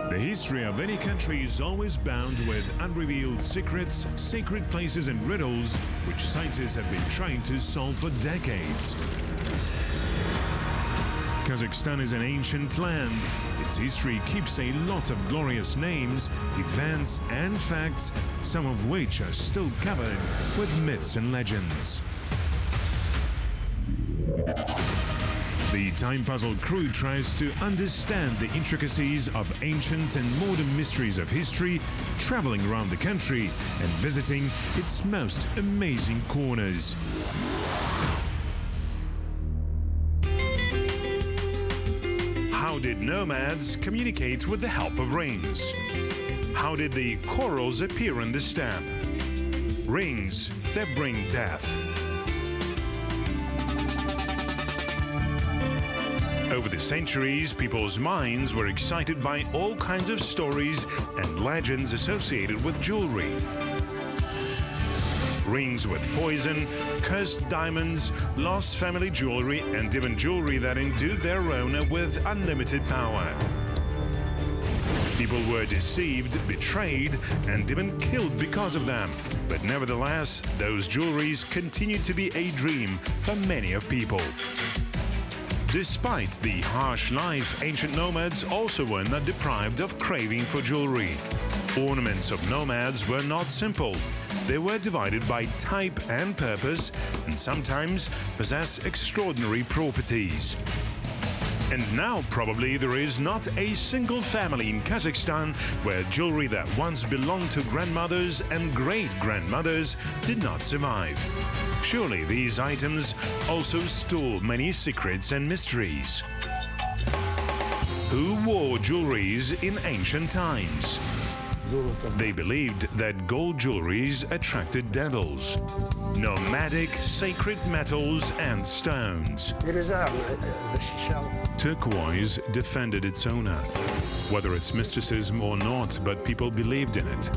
The history of any country is always bound with unrevealed secrets, sacred places and riddles which scientists have been trying to solve for decades. Kazakhstan is an ancient land. Its history keeps a lot of glorious names, events and facts, some of which are still covered with myths and legends. The Time Puzzle crew tries to understand the intricacies of ancient and modern mysteries of history, traveling around the country and visiting its most amazing corners. How did nomads communicate with the help of rings? How did the corals appear in the steppe? Rings that bring death. Over the centuries, people's minds were excited by all kinds of stories and legends associated with jewelry. Rings with poison, cursed diamonds, lost family jewelry, and even jewelry that endued their owner with unlimited power. People were deceived, betrayed, and even killed because of them. But nevertheless, those jewelries continued to be a dream for many of people. Despite the harsh life, ancient nomads also were not deprived of craving for jewelry. Ornaments of nomads were not simple. They were divided by type and purpose and sometimes possess extraordinary properties. And now probably there is not a single family in Kazakhstan where jewelry that once belonged to grandmothers and great-grandmothers did not survive. Surely these items also store many secrets and mysteries. Who wore jewelries in ancient times? They believed that gold jewelries attracted devils, nomadic sacred metals and stones. Turquoise defended its owner, whether it's mysticism or not, but people believed in it.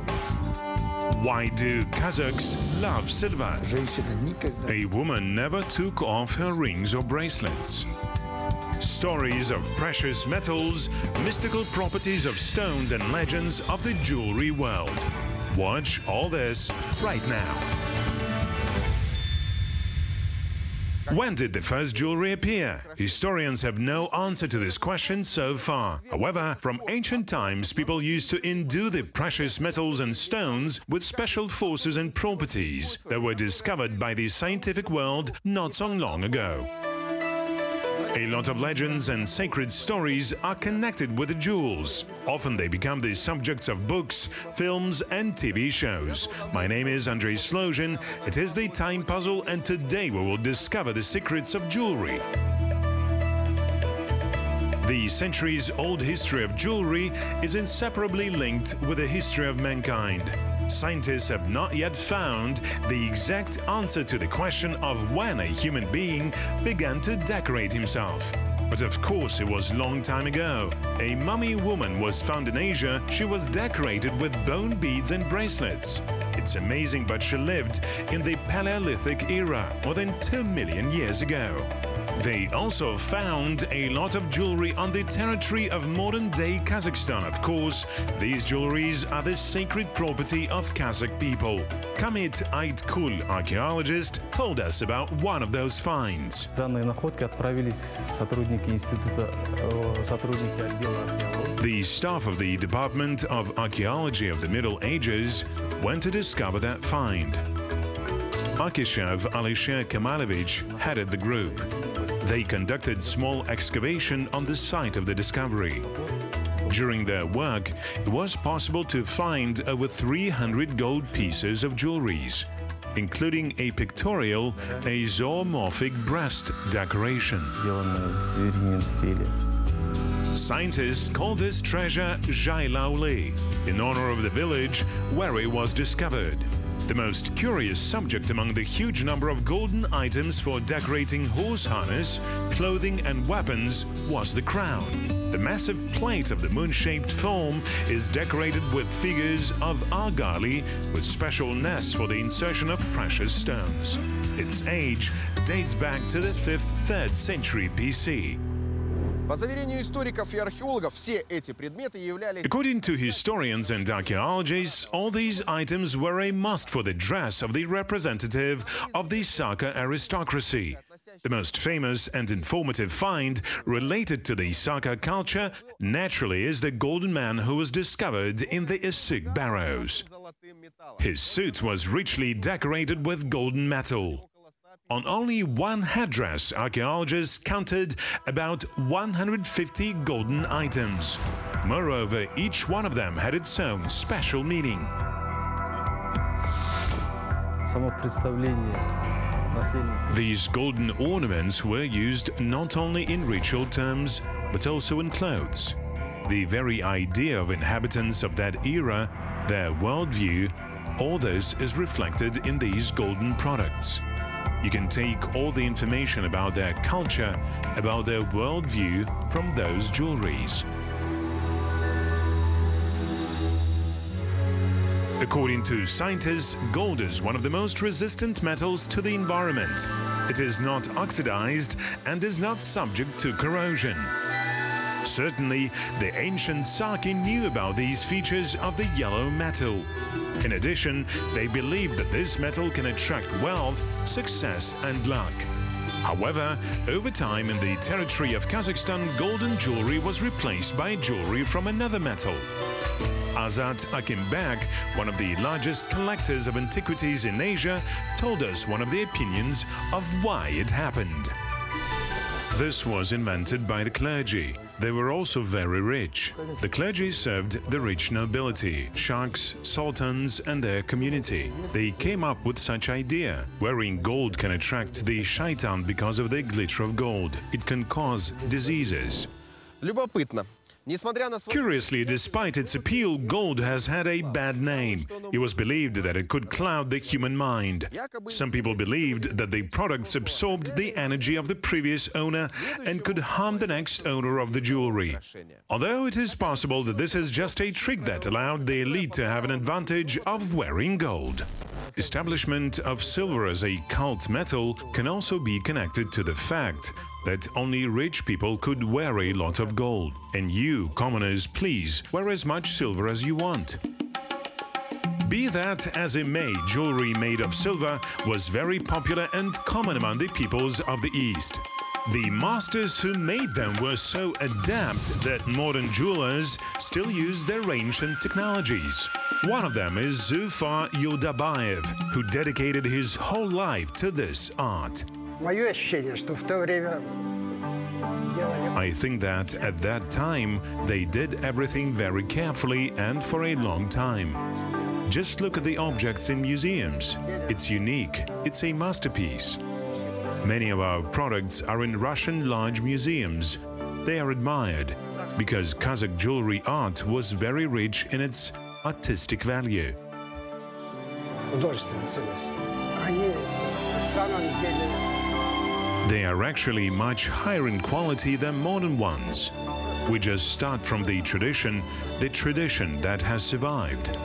Why do Kazakhs love silver? A woman never took off her rings or bracelets. Stories of precious metals, mystical properties of stones and legends of the jewelry world. Watch all this right now. When did the first jewelry appear? Historians have no answer to this question so far. However, from ancient times, people used to endue the precious metals and stones with special forces and properties that were discovered by the scientific world not so long ago. A lot of legends and sacred stories are connected with the jewels. Often they become the subjects of books, films and TV shows. My name is Andrei Slozhin. It is the Time Puzzle, and today we will discover the secrets of jewelry. The centuries-old history of jewelry is inseparably linked with the history of mankind. Scientists have not yet found the exact answer to the question of when a human being began to decorate himself. But of course, it was a long time ago. A mummy woman was found in Asia. She was decorated with bone beads and bracelets. It's amazing, but she lived in the Paleolithic era, more than 2 million years ago. They also found a lot of jewelry on the territory of modern-day Kazakhstan. Of course, these jewelries are the sacred property of Kazakh people. Kamit Aitkul, archaeologist, told us about one of those finds. The staff of the Department of Archaeology of the Middle Ages went to discover that find. Arkishev Alisher Kamalovich headed the group. They conducted small excavation on the site of the discovery. During their work, it was possible to find over 300 gold pieces of jewelries, including a pictorial, a zoomorphic breast decoration. Scientists call this treasure Joly in honor of the village where it was discovered. The most curious subject among the huge number of golden items for decorating horse harness, clothing and weapons was the crown. The massive plate of the moon-shaped form is decorated with figures of argali with special nests for the insertion of precious stones. Its age dates back to the 5th-3rd century BC. По заверению историков и археологов, все эти предметы являлись... According to historians and archaeologists, all these items were a must for the dress of the representative of the Saka aristocracy. The most famous and informative find related to the Saka culture, naturally, is the golden man who was discovered in the Issyk barrows. His suit was richly decorated with golden metal. On only one headdress, archaeologists counted about 150 golden items. Moreover, each one of them had its own special meaning. These golden ornaments were used not only in ritual terms, but also in clothes. The very idea of inhabitants of that era, their worldview, all this is reflected in these golden products. You can take all the information about their culture, about their worldview from those jewelries. According to scientists, gold is one of the most resistant metals to the environment. It is not oxidized and is not subject to corrosion. Certainly, the ancient Saki knew about these features of the yellow metal. In addition, they believed that this metal can attract wealth, success and luck. However, over time in the territory of Kazakhstan, golden jewelry was replaced by jewelry from another metal. Azat Akimbek, one of the largest collectors of antiquities in Asia, told us one of the opinions of why it happened. This was invented by the clergy. They were also very rich. The clergy served the rich nobility, sheikhs, sultans and their community. They came up with such idea. Wearing gold can attract the shaitan because of the glitter of gold. It can cause diseases. Любопытно. Curiously, despite its appeal, gold has had a bad name. It was believed that it could cloud the human mind. Some people believed that the products absorbed the energy of the previous owner and could harm the next owner of the jewelry. Although it is possible that this is just a trick that allowed the elite to have an advantage of wearing gold. Establishment of silver as a cult metal can also be connected to the fact that only rich people could wear a lot of gold. And you, commoners, please wear as much silver as you want. Be that as it may, jewelry made of silver was very popular and common among the peoples of the East. The masters who made them were so adept that modern jewelers still use their ancient technologies. One of them is Zufar Yildabayev, who dedicated his whole life to this art. I think that at that time they did everything very carefully and for a long time. Just look at the objects in museums. It's unique. It's a masterpiece. Many of our products are in Russian large museums. They are admired because Kazakh jewelry art was very rich in its artistic value. They are actually much higher in quality than modern ones. We just start from the tradition that has survived.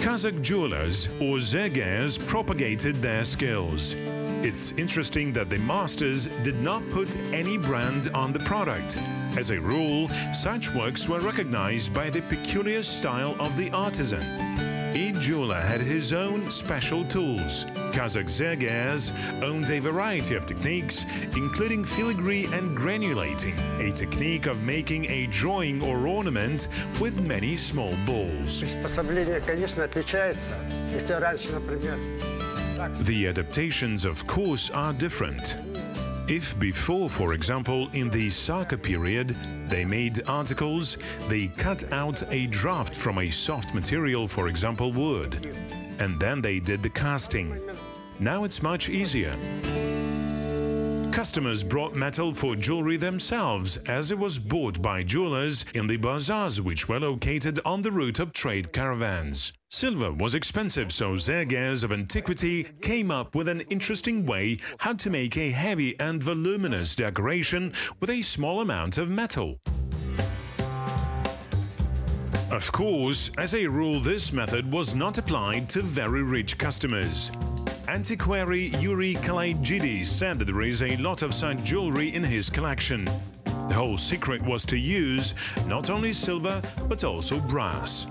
Kazakh jewelers or zegers propagated their skills. It's interesting that the masters did not put any brand on the product. As a rule, such works were recognized by the peculiar style of the artisan. Each jeweler had his own special tools. Kazakh zegers owned a variety of techniques, including filigree and granulating, a technique of making a drawing or ornament with many small balls. The adaptations, of course, are different. If before, for example, in the Saka period, they made articles, they cut out a draft from a soft material, for example, wood, and then they did the casting. Now it's much easier. Customers brought metal for jewelry themselves, as it was bought by jewelers in the bazaars which were located on the route of trade caravans. Silver was expensive, so zegers of antiquity came up with an interesting way how to make a heavy and voluminous decoration with a small amount of metal. Of course, as a rule, this method was not applied to very rich customers. Antiquary Yuri Kalajidis said that there is a lot of such jewelry in his collection. The whole secret was to use not only silver but also brass.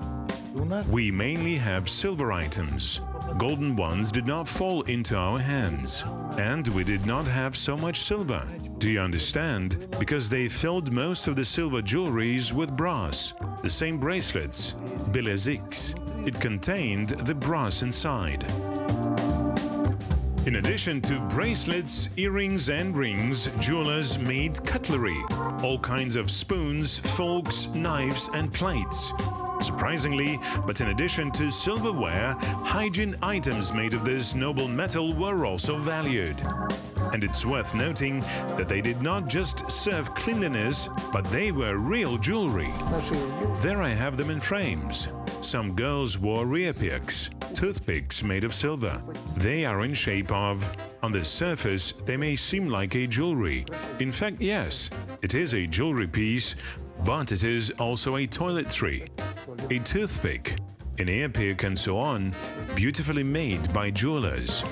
We mainly have silver items. Golden ones did not fall into our hands. And we did not have so much silver. Do you understand? Because they filled most of the silver jewelries with brass. The same bracelets, bileziks. It contained the brass inside. In addition to bracelets, earrings and rings, jewelers made cutlery, all kinds of spoons, forks, knives and plates. Surprisingly, but in addition to silverware, hygiene items made of this noble metal were also valued. And it's worth noting that they did not just serve cleanliness, but they were real jewelry. There I have them in frames. Some girls wore earpicks, toothpicks made of silver. They are in shape of... On the surface, they may seem like a jewelry. In fact, yes, it is a jewelry piece, but it is also a toiletry, a toothpick, an earpick and so on, beautifully made by jewelers.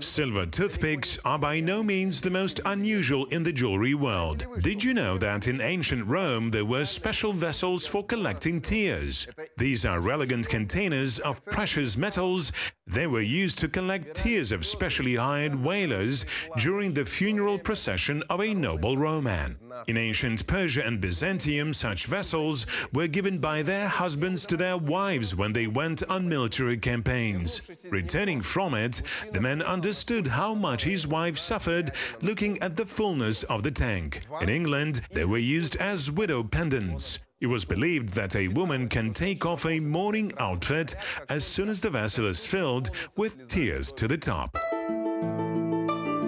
Silver toothpicks are by no means the most unusual in the jewelry world. Did you know that in ancient Rome there were special vessels for collecting tears? These are elegant containers of precious metals. They were used to collect tears of specially hired wailers during the funeral procession of a noble Roman. In ancient Persia and Byzantium, such vessels were given by their husbands to their wives when they went on military campaigns. Returning from it, the man understood how much his wife suffered looking at the fullness of the tank. In England, they were used as widow pendants. It was believed that a woman can take off a mourning outfit as soon as the vessel is filled with tears to the top.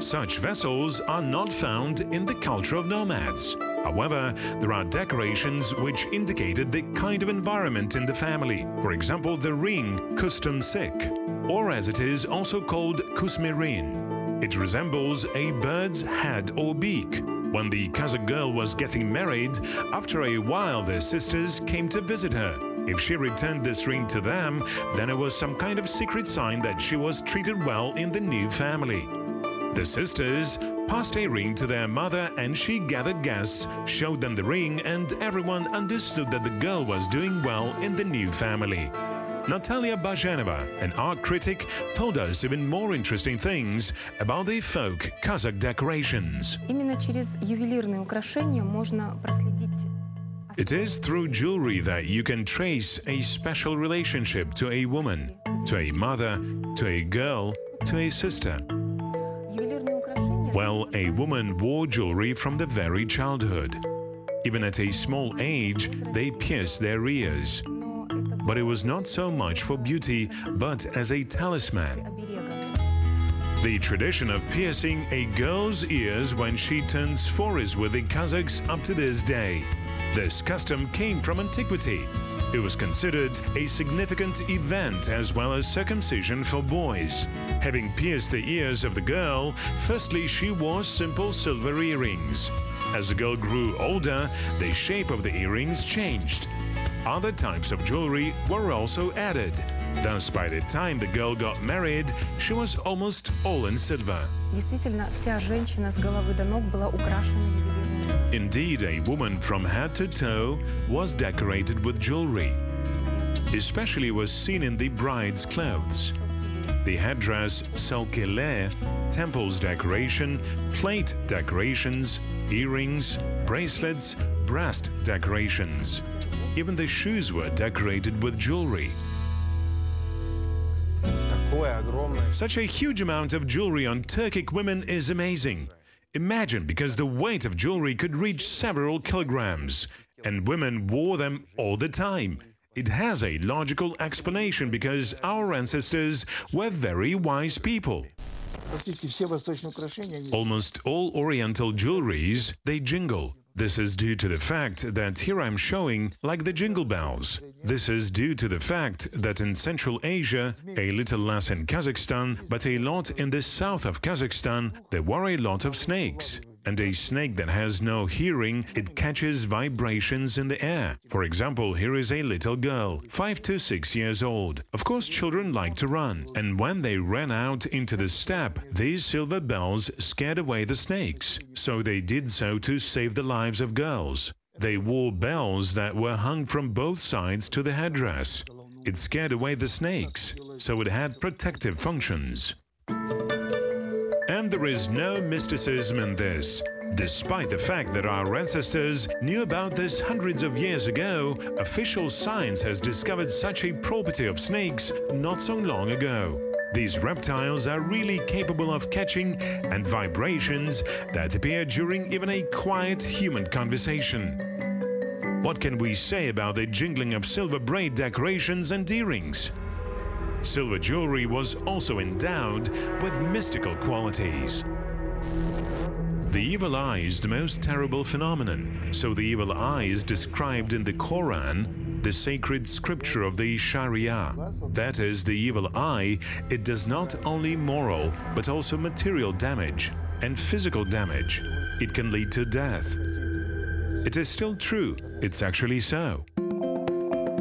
Such vessels are not found in the culture of nomads. However, there are decorations which indicated the kind of environment in the family. For example, the ring kustumsik, or as it is also called kusmirin. It resembles a bird's head or beak. When the Kazakh girl was getting married, after a while their sisters came to visit her. If she returned this ring to them, then it was some kind of secret sign that she was treated well in the new family. The sisters passed a ring to their mother and she gathered guests, showed them the ring, and everyone understood that the girl was doing well in the new family. Natalia Bazhanova, an art critic, told us even more interesting things about the folk Kazakh decorations. It is through jewelry that you can trace a special relationship to a woman, to a mother, to a girl, to a sister. Well, a woman wore jewelry from the very childhood. Even at a small age, they pierced their ears. But it was not so much for beauty, but as a talisman. The tradition of piercing a girl's ears when she turns 4 is with the Kazakhs up to this day. This custom came from antiquity. It was considered a significant event as well as circumcision for boys. Having pierced the ears of the girl, firstly she wore simple silver earrings. As the girl grew older, the shape of the earrings changed. Other types of jewelry were also added. Thus, by the time the girl got married, she was almost all in silver. Indeed, a woman from head to toe was decorated with jewelry. Especially was seen in the bride's clothes. The headdress, salkele, temples decoration, plate decorations, earrings, bracelets, brass decorations. Even the shoes were decorated with jewelry. Such a huge amount of jewelry on Turkic women is amazing. Imagine, because the weight of jewelry could reach several kilograms, and women wore them all the time. It has a logical explanation because our ancestors were very wise people. Almost all Oriental jewelries, they jingle. This is due to the fact that here I'm showing like the jingle bells. This is due to the fact that in Central Asia, a little less in Kazakhstan, but a lot in the south of Kazakhstan, there were a lot of snakes. And a snake that has no hearing, it catches vibrations in the air. For example, here is a little girl, 5 to 6 years old. Of course, children like to run. And when they ran out into the steppe, these silver bells scared away the snakes. So they did so to save the lives of girls. They wore bells that were hung from both sides to the headdress. It scared away the snakes, so it had protective functions. And there is no mysticism in this. Despite the fact that our ancestors knew about this hundreds of years ago, official science has discovered such a property of snakes not so long ago. These reptiles are really capable of catching and vibrations that appear during even a quiet human conversation. What can we say about the jingling of silver braid decorations and earrings? Silver jewelry was also endowed with mystical qualities. The evil eye is the most terrible phenomenon. So the evil eye is described in the Quran, the sacred scripture of the Sharia. That is, the evil eye, it does not only moral, but also material damage and physical damage. It can lead to death. It is still true. It's actually so.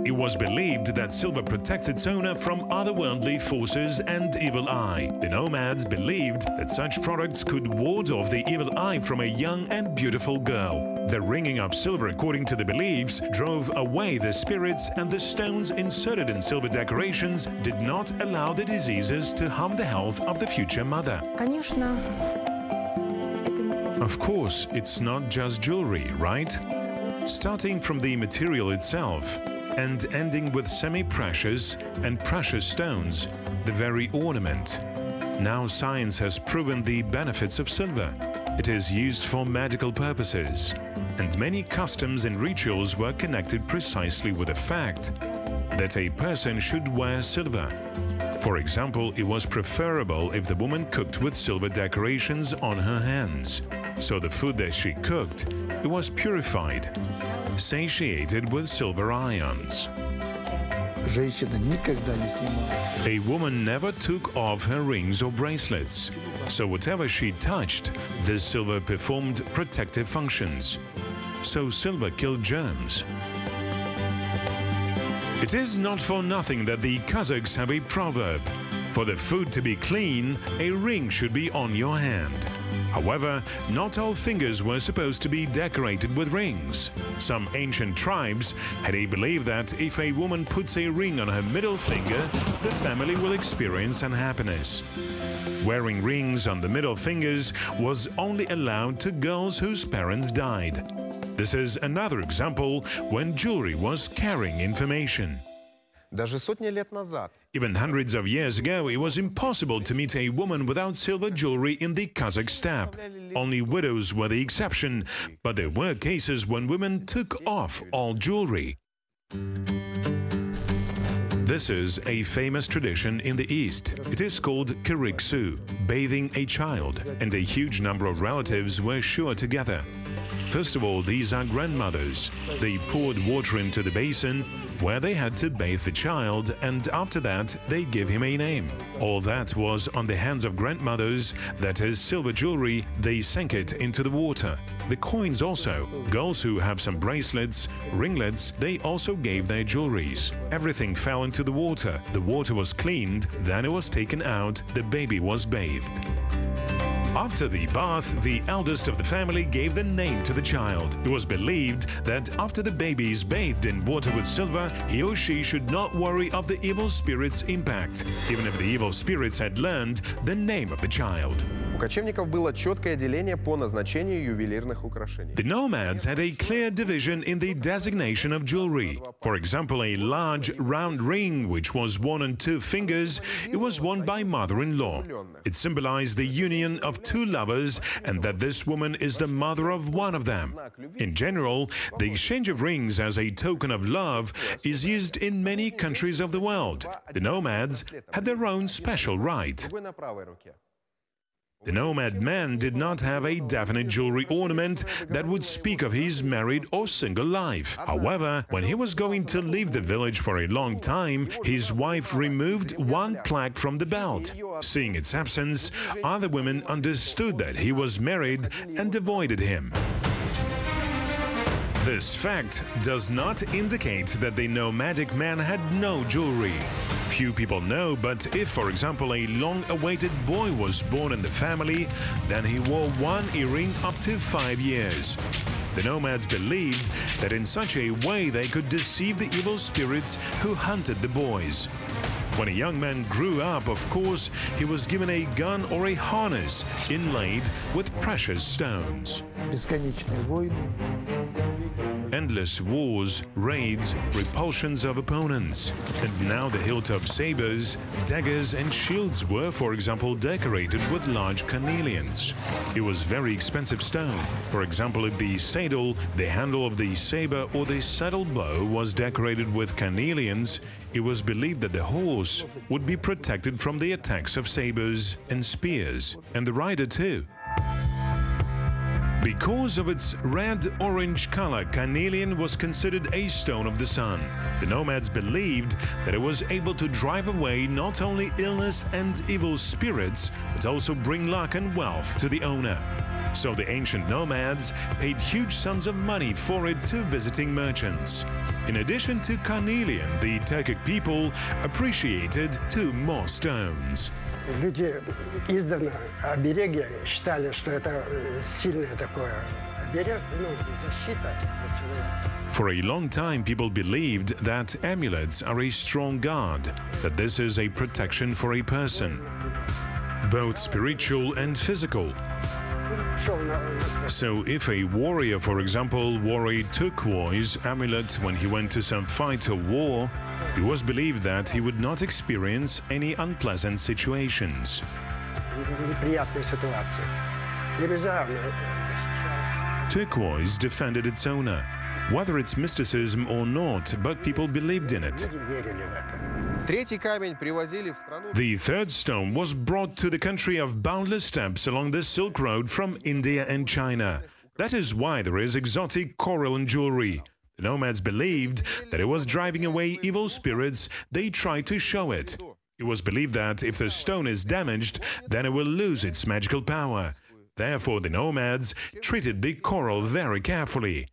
It was believed that silver protects its owner from otherworldly forces and evil eye. The Nomads believed that such products could ward off the evil eye from a young and beautiful girl. The ringing of silver, according to the beliefs, drove away the spirits, and the stones inserted in silver decorations did not allow the diseases to harm the health of the future mother. Of course, it's not just jewelry, right? Starting from the material itself and ending with semi-precious and precious stones, the very ornament. Now science has proven the benefits of silver. It is used for medical purposes, and many customs and rituals were connected precisely with the fact that a person should wear silver. For example, it was preferable if the woman cooked with silver decorations on her hands. So the food that she cooked, it was purified, satiated with silver ions. A woman never took off her rings or bracelets, so whatever she touched, this silver performed protective functions. So silver killed germs. It is not for nothing that the Kazakhs have a proverb: for the food to be clean, a ring should be on your hand. However, not all fingers were supposed to be decorated with rings. Some ancient tribes had a belief that if a woman puts a ring on her middle finger, the family will experience unhappiness. Wearing rings on the middle fingers was only allowed to girls whose parents died. This is another example when jewelry was carrying information. Даже сотни лет назад. Even hundreds of years ago, it was impossible to meet a woman without silver jewelry in the Kazakh steppe. Only widows were the exception, but there were cases when women took off all jewelry. This is a famous tradition in the East. It is called kiriksu, bathing a child, and a huge number of relatives were sure to gather. First of all, these are grandmothers. They poured water into the basin where they had to bathe the child, and after that they give him a name. All that was on the hands of grandmothers, that is silver jewelry, they sank it into the water. The coins also. Girls who have some bracelets, ringlets, they also gave their jewelries. Everything fell into the water was cleaned, then it was taken out, the baby was bathed. After the bath, the eldest of the family gave the name to the child. It was believed that after the baby is bathed in water with silver, he or she should not worry of the evil spirit's impact, even if the evil spirits had learned the name of the child. У кочевников было четкое деление по назначению ювелирных украшений. The Nomads had a clear division in the designation of jewelry. For example, a large round ring which was worn on 2 fingers, it was worn by mother-in-law. It symbolized the union of 2 lovers and that this woman is the mother of one of them. In general, the exchange of rings as a token of love is used in many countries of the world. The Nomads had their own special rite. The nomad man did not have a definite jewelry ornament that would speak of his married or single life. However, when he was going to leave the village for a long time, his wife removed one plaque from the belt. Seeing its absence, other women understood that he was married and avoided him. This fact does not indicate that the nomadic man had no jewelry. Few people know, but if, for example, a long-awaited boy was born in the family, then he wore one earring up to 5 years. The nomads believed that in such a way they could deceive the evil spirits who hunted the boys. When a young man grew up, of course, he was given a gun or a harness inlaid with precious stones. Endless wars, raids, repulsions of opponents. And now the hilltop sabers, daggers and shields were, for example, decorated with large carnelians. It was very expensive stone. For example, if the saddle, the handle of the saber or the saddle bow was decorated with carnelians, it was believed that the horse would be protected from the attacks of sabers and spears, and the rider too. Because of its red-orange color, carnelian was considered a stone of the sun. The nomads believed that it was able to drive away not only illness and evil spirits, but also bring luck and wealth to the owner. So the ancient nomads paid huge sums of money for it to visiting merchants. In addition to carnelian, the Turkic people appreciated two more stones. Люди издавна обереги считали, что это сильное такое оберег, защита от человека. For a long time, people believed that amulets are a strong guard, that this is a protection for a person, both spiritual and physical. So if a warrior, for example, wore a turquoise amulet when he went to some fight or war, it was believed that he would not experience any unpleasant situations. Turquoise defended its owner, whether it's mysticism or not, but people believed in it. The third stone was brought to the country of boundless steppes along the Silk Road from India and China. That is why there is exotic coral in jewelry. The nomads believed that it was driving away evil spirits. They tried to show it. It was believed that if the stone is damaged, then it will lose its magical power. Therefore, the nomads treated the coral very carefully.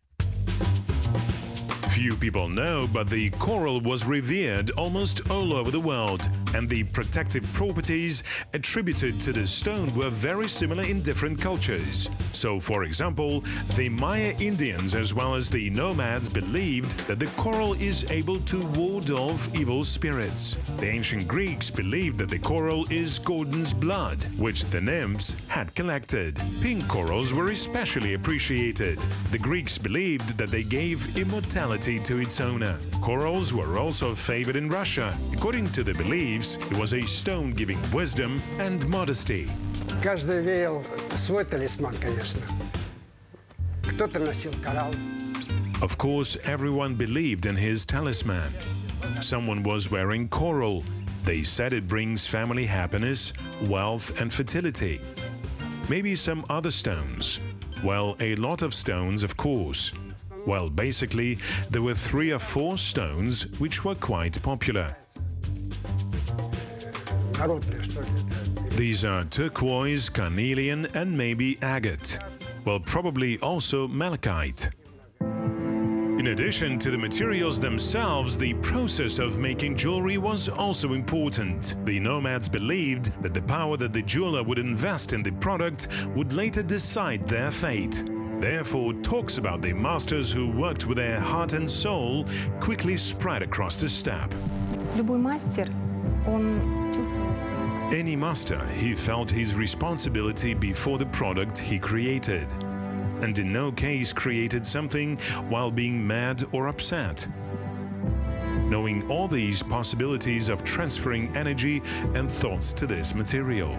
Few people know, but the coral was revered almost all over the world, and the protective properties attributed to the stone were very similar in different cultures. So, for example, the Maya Indians as well as the nomads believed that the coral is able to ward off evil spirits. The ancient Greeks believed that the coral is Gorgon's blood, which the nymphs had collected. Pink corals were especially appreciated. The Greeks believed that they gave immortality to its owner. Corals were also favored in Russia. According to the beliefs, it was a stone giving wisdom and modesty. Каждый верил в свой талисман, конечно. Кто-то носил коралл. Of course, everyone believed in his talisman. Someone was wearing coral. They said it brings family happiness, wealth and fertility. Maybe some other stones. Well, a lot of stones, of course. Well, basically, there were 3 or 4 stones which were quite popular. These are turquoise, carnelian and maybe agate. Well, probably also malachite. In addition to the materials themselves, the process of making jewelry was also important. The nomads believed that the power that the jeweler would invest in the product would later decide their fate. Therefore, talks about the masters who worked with their heart and soul quickly spread across the steppe. Any master, he felt his responsibility before the product he created, and in no case created something while being mad or upset. Knowing all these possibilities of transferring energy and thoughts to this material.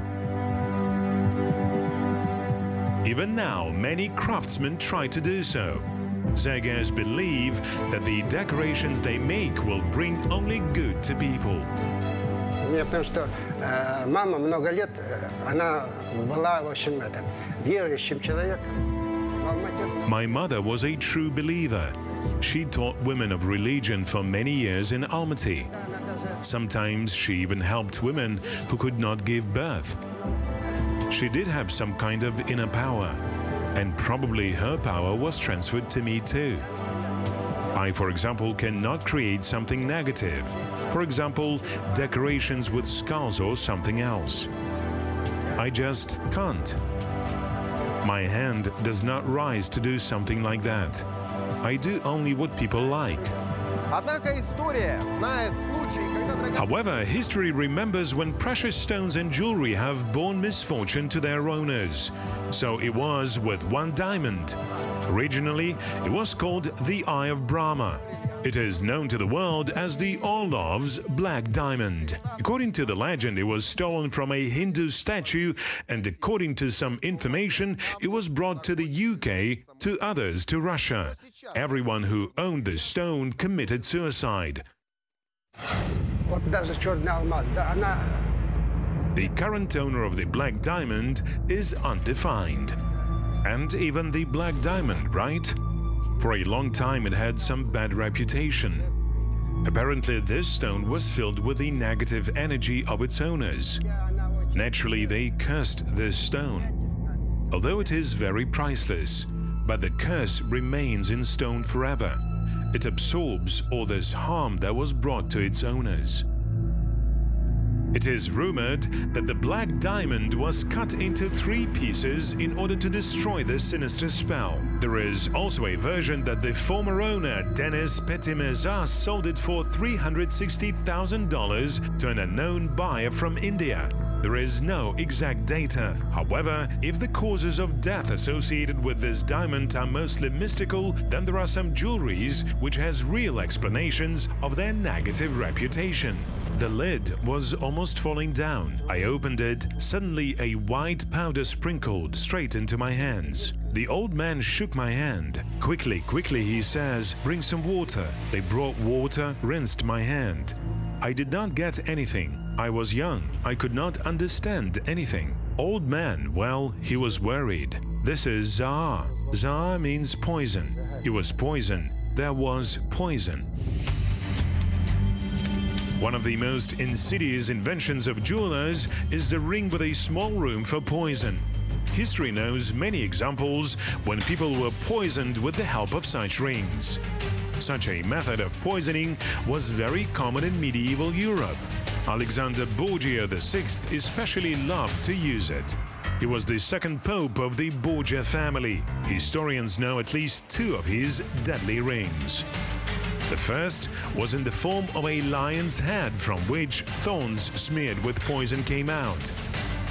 Even now, many craftsmen try to do so. Zagas believe that the decorations they make will bring only good to people. меня, потому что мама много лет, она была, в общем, верующим человеком. My mother was a true believer. She taught women of religion for many years in Almaty. Sometimes she even helped women who could not give birth. She did have some kind of inner power, and probably her power was transferred to me too. I, for example, cannot create something negative. For example, decorations with skulls or something else. I just can't. My hand does not rise to do something like that. I do only what people like. Однако история знает случаи, когда драгоценные... However, history remembers when precious stones and jewelry have borne misfortune to their owners. So it was with one diamond. Originally, it was called the Eye of Brahma. It is known to the world as the Orlov's Black Diamond. According to the legend, it was stolen from a Hindu statue, and according to some information, it was brought to the UK, to others to Russia. Everyone who owned the stone committed suicide. Вот даже черный алмаз, да, она... The current owner of the Black Diamond is undefined. And even the Black Diamond, right? For a long time it had some bad reputation. Apparently this stone was filled with the negative energy of its owners. Naturally they cursed this stone. Although it is very priceless, but the curse remains in stone forever. It absorbs all this harm that was brought to its owners. It is rumored that the Black Diamond was cut into 3 pieces in order to destroy the sinister spell. There is also a version that the former owner, Denis Petimezas, sold it for $360,000 to an unknown buyer from India. There is no exact data. However, if the causes of death associated with this diamond are mostly mystical, then there are some jewelries which has real explanations of their negative reputation. The lid was almost falling down. I opened it. Suddenly a white powder sprinkled straight into my hands. The old man shook my hand. Quickly, he says, bring some water. They brought water, rinsed my hand. I did not get anything. I was young. I could not understand anything. Old man, well, he was worried. This is Zaa. Zaa means poison. It was poison. There was poison. One of the most insidious inventions of jewelers is the ring with a small room for poison. History knows many examples when people were poisoned with the help of such rings. Such a method of poisoning was very common in medieval Europe. Alexander Borgia VI especially loved to use it. He was the second pope of the Borgia family. Historians know at least 2 of his deadly rings. The first was in the form of a lion's head from which thorns smeared with poison came out.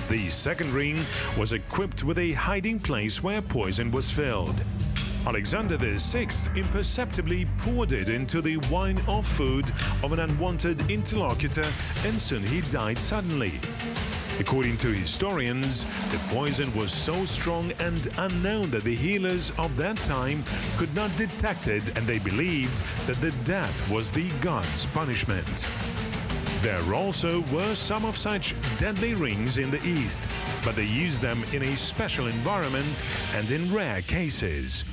The second ring was equipped with a hiding place where poison was filled. Alexander VI imperceptibly poured it into the wine or food of an unwanted interlocutor, and soon he died suddenly. According to historians, the poison was so strong and unknown that the healers of that time could not detect it, and they believed that the death was the god's punishment. There also were some of such deadly rings in the East, but they used them in a special environment and in rare cases.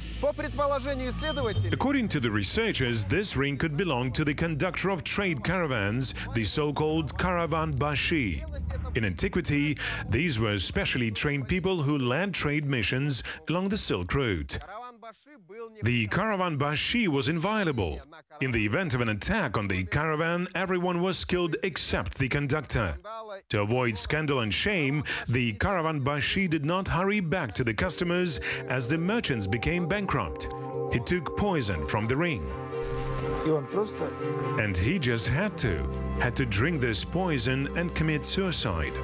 According to the researchers, this ring could belong to the conductor of trade caravans, the so-called caravan bashi. In antiquity, these were specially trained people who led trade missions along the Silk Route. The caravan bashi was inviolable. In the event of an attack on the caravan, everyone was killed except the conductor. To avoid scandal and shame, the caravan bashi did not hurry back to the customers as the merchants became bankrupt. He took poison from the ring. And he just had to drink this poison and commit suicide.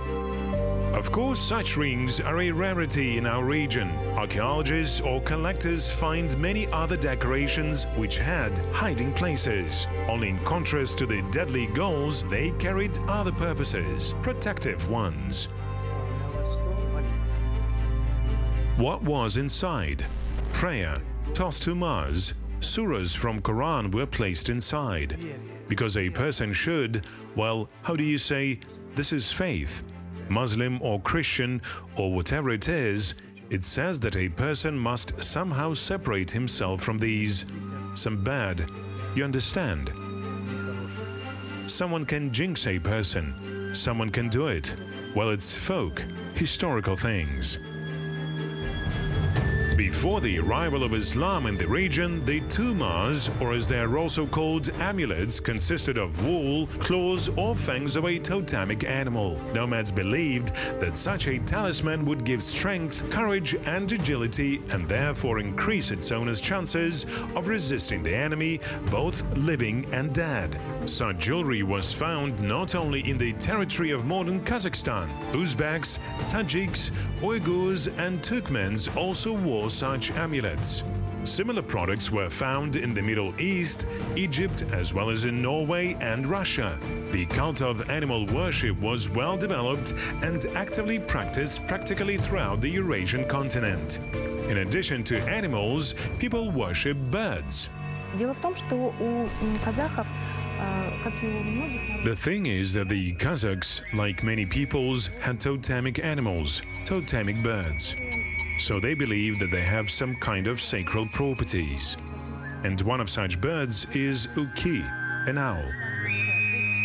Of course, such rings are a rarity in our region. Archaeologists or collectors find many other decorations which had hiding places. Only in contrast to the deadly goals, they carried other purposes, protective ones. What was inside? Prayer, tossed to Mars, surahs from Quran were placed inside. Because a person should, well, how do you say, this is faith, Muslim or Christian or whatever it is, it says that a person must somehow separate himself from these, some bad, you understand? Someone can jinx a person, someone can do it. Well, it's folk, historical things. Before the arrival of Islam in the region, the tumas, or as they are also called, amulets, consisted of wool, claws or fangs of a totemic animal. Nomads believed that such a talisman would give strength, courage and agility, and therefore increase its owner's chances of resisting the enemy, both living and dead. Such jewelry was found not only in the territory of modern Kazakhstan. Uzbeks, Tajiks, Uyghurs and Turkmens also wore such amulets. Similar products were found in the Middle East, Egypt, as well as in Norway and Russia. The cult of animal worship was well developed and actively practiced practically throughout the Eurasian continent. In addition to animals, people worship birds. Дело в том, что у казахов, как и у многих... The thing is that the Kazakhs, like many peoples, had totemic animals, totemic birds. So they believe that they have some kind of sacred properties. And one of such birds is uki, an owl.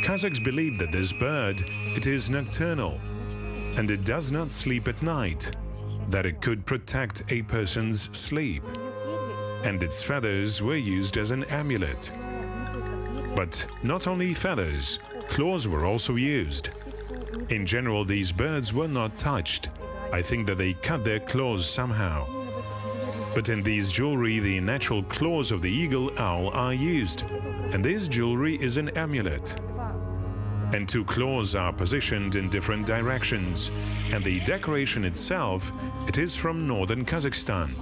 Kazakhs believe that this bird, it is nocturnal, and it does not sleep at night, that it could protect a person's sleep. And its feathers were used as an amulet. But not only feathers, claws were also used. In general, these birds were not touched. I think that they cut their claws somehow. But in these jewelry, the natural claws of the eagle owl are used, and this jewelry is an amulet. And two claws are positioned in different directions, and the decoration itself, it is from northern Kazakhstan.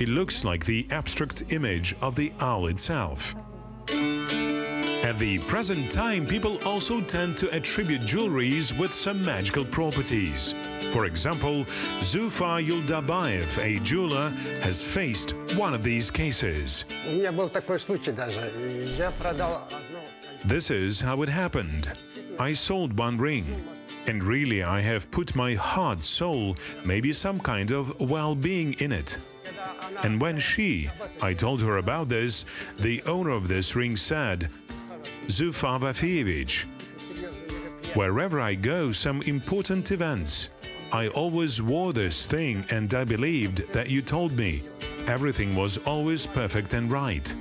It looks like the abstract image of the owl itself. At the present time, people also tend to attribute jewelries with some magical properties. For example, Zufar Yuldabayev, a jeweler, has faced one of these cases. У меня был такой случай даже. Я продал одно... This is how it happened. I sold one ring, and really I have put my heart, soul, maybe some kind of well-being in it. And when I told her about this, the owner of this ring said, Zufar Vafievich, wherever I go, some important events, I always wore this thing and I believed that you told me. Everything was always perfect and right.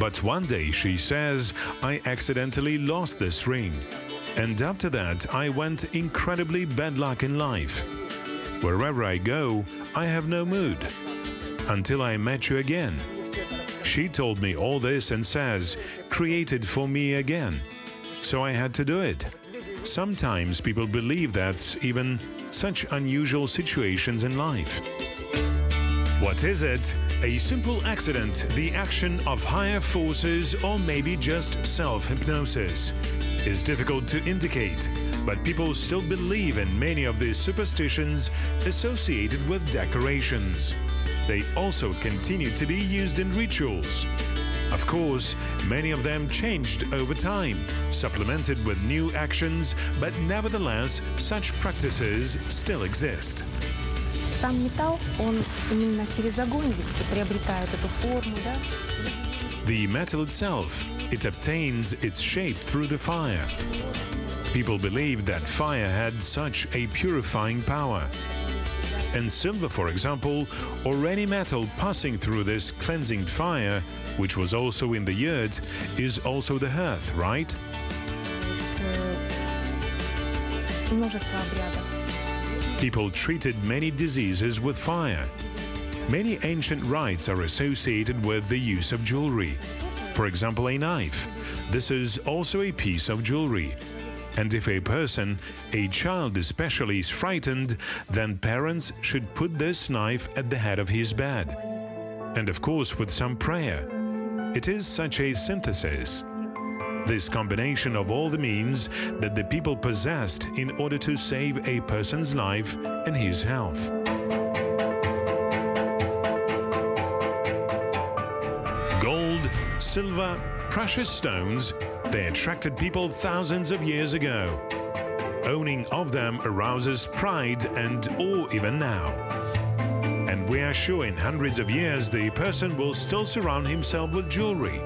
But one day, she says, I accidentally lost this ring. And after that, I went incredibly bad luck in life. Wherever I go, I have no mood. Until I met you again. She told me all this and says, created for me again. So I had to do it. Sometimes people believe that's even such unusual situations in life. What is it? A simple accident, the action of higher forces, or maybe just self-hypnosis? Is difficult to indicate, but people still believe in many of the superstitions associated with decorations. They also continue to be used in rituals. Of course, many of them changed over time, supplemented with new actions, but nevertheless, such practices still exist. Сам металл, он именно через огонь ведь приобретает эту форму, да? The metal itself, it obtains its shape through the fire. People believed that fire had such a purifying power. And silver, for example, or any metal passing through this cleansing fire, which was also in the earth, is also the hearth, right? Множество обрядов. People treated many diseases with fire. Many ancient rites are associated with the use of jewelry. For example, a knife. This is also a piece of jewelry. And if a person, a child especially, is frightened, then parents should put this knife at the head of his bed. And of course with some prayer. It is such a synthesis. This combination of all the means that the people possessed in order to save a person's life and his health. silver, precious stones, they attracted people thousands of years ago. Owning of them arouses pride and awe even now. And we are sure in hundreds of years the person will still surround himself with jewelry.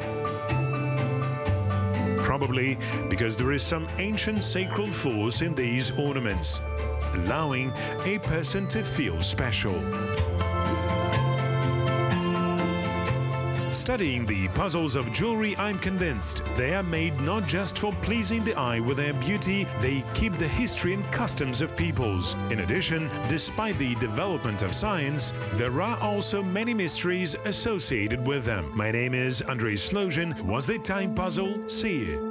Probably because there is some ancient sacred force in these ornaments, allowing a person to feel special. Studying the puzzles of jewelry, I'm convinced they are made not just for pleasing the eye with their beauty, they keep the history and customs of peoples. In addition, despite the development of science, there are also many mysteries associated with them. My name is Andrei Slozhin. Was the time puzzle? See you.